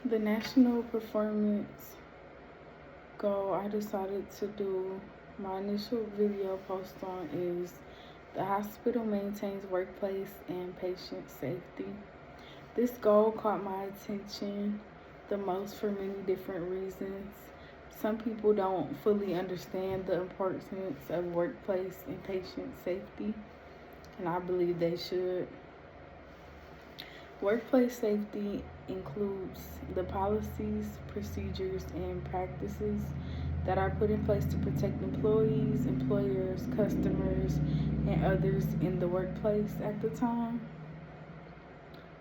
The national performance goal I decided to do my initial video post on is the hospital maintains workplace and patient safety. This goal caught my attention the most for many different reasons. Some people don't fully understand the importance of workplace and patient safety, and I believe they should. Workplace safety includes the policies, procedures, and practices that are put in place to protect employees, employers, customers, and others in the workplace at the time.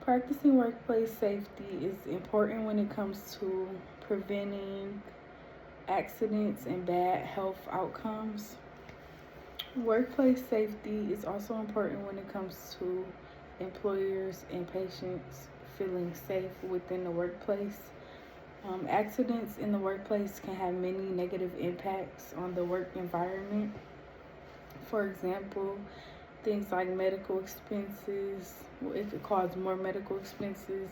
Practicing workplace safety is important when it comes to preventing accidents and bad health outcomes. Workplace safety is also important when it comes to employers and patients feeling safe within the workplace. Accidents in the workplace can have many negative impacts on the work environment. For example, things like medical expenses, it could cause more medical expenses,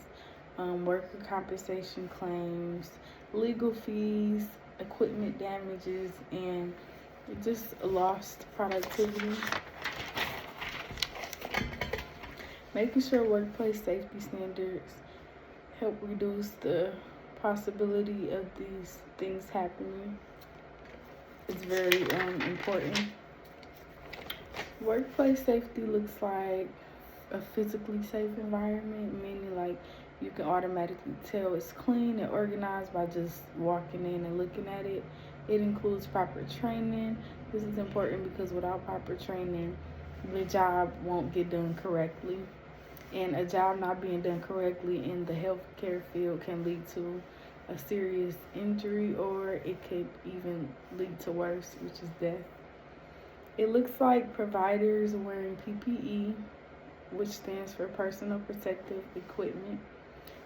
worker compensation claims, legal fees, equipment damages, and just lost productivity. Making sure workplace safety standards help reduce the possibility of these things happening. It's very important. Workplace safety looks like a physically safe environment, meaning like you can automatically tell it's clean and organized by just walking in and looking at it. It includes proper training. This is important because without proper training, the job won't get done correctly. And a job not being done correctly in the healthcare field can lead to a serious injury, or it could even lead to worse, which is death. It looks like providers wearing PPE, which stands for personal protective equipment.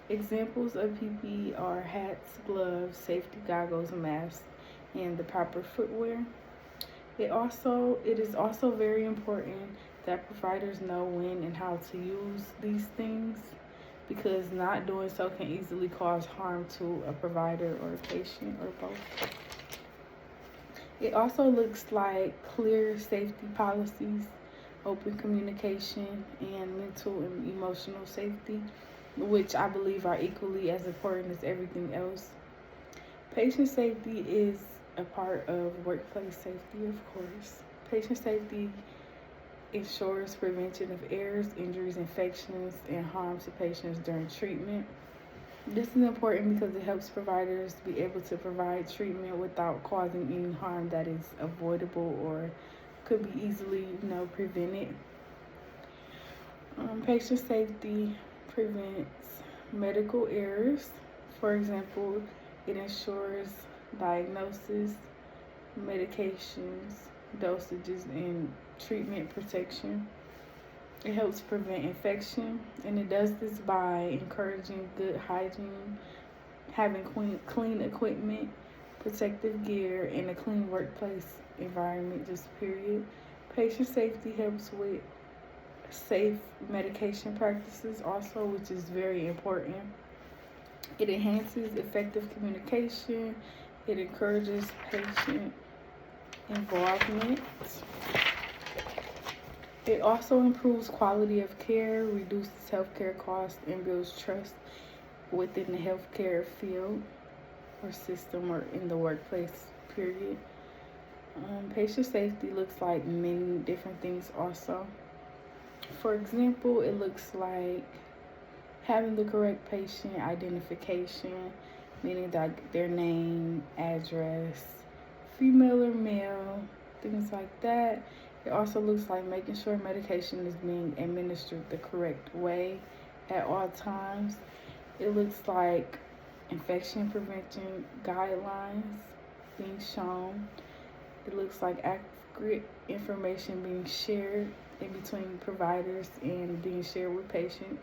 Examples of PPE are hats, gloves, safety goggles, masks, and the proper footwear. It is also very important that providers know when and how to use these things, because not doing so can easily cause harm to a provider or a patient or both. It also looks like clear safety policies, open communication, and mental and emotional safety, which I believe are equally as important as everything else. Patient safety is a part of workplace safety, of course. Patient safety ensures prevention of errors, injuries, infections, and harm to patients during treatment. This is important because it helps providers be able to provide treatment without causing any harm that is avoidable or could be easily, prevented. Patient safety prevents medical errors. For example, it ensures diagnosis, medications, dosages, and treatment protection. It helps prevent infection, and it does this by encouraging good hygiene, having clean equipment, protective gear, and a clean workplace environment, just period. Patient safety helps with safe medication practices also, which is very important. It enhances effective communication. It encourages patient involvement. It also improves quality of care, reduces healthcare costs, and builds trust within the healthcare field or system or in the workplace, period. Patient safety looks like many different things also. For example, it looks like having the correct patient identification, meaning that their name, address, female or male, things like that. It also looks like making sure medication is being administered the correct way at all times. It looks like infection prevention guidelines being shown. It looks like accurate information being shared in between providers and being shared with patients.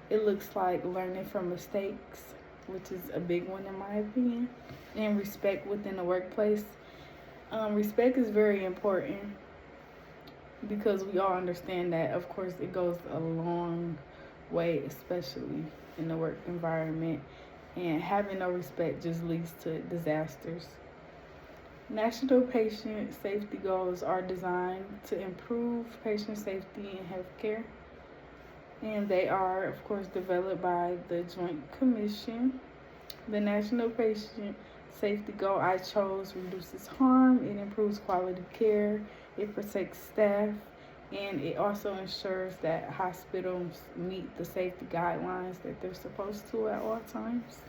It looks like learning from mistakes, which is a big one in my opinion, and respect within the workplace. Respect is very important because we all understand that, of course, it goes a long way, especially in the work environment. and having no respect just leads to disasters. National patient safety goals are designed to improve patient safety in healthcare, and they are, of course, developed by the Joint Commission. The National Patient Safety Goal I chose reduces harm, it improves quality care, it protects staff, and it also ensures that hospitals meet the safety guidelines that they're supposed to at all times.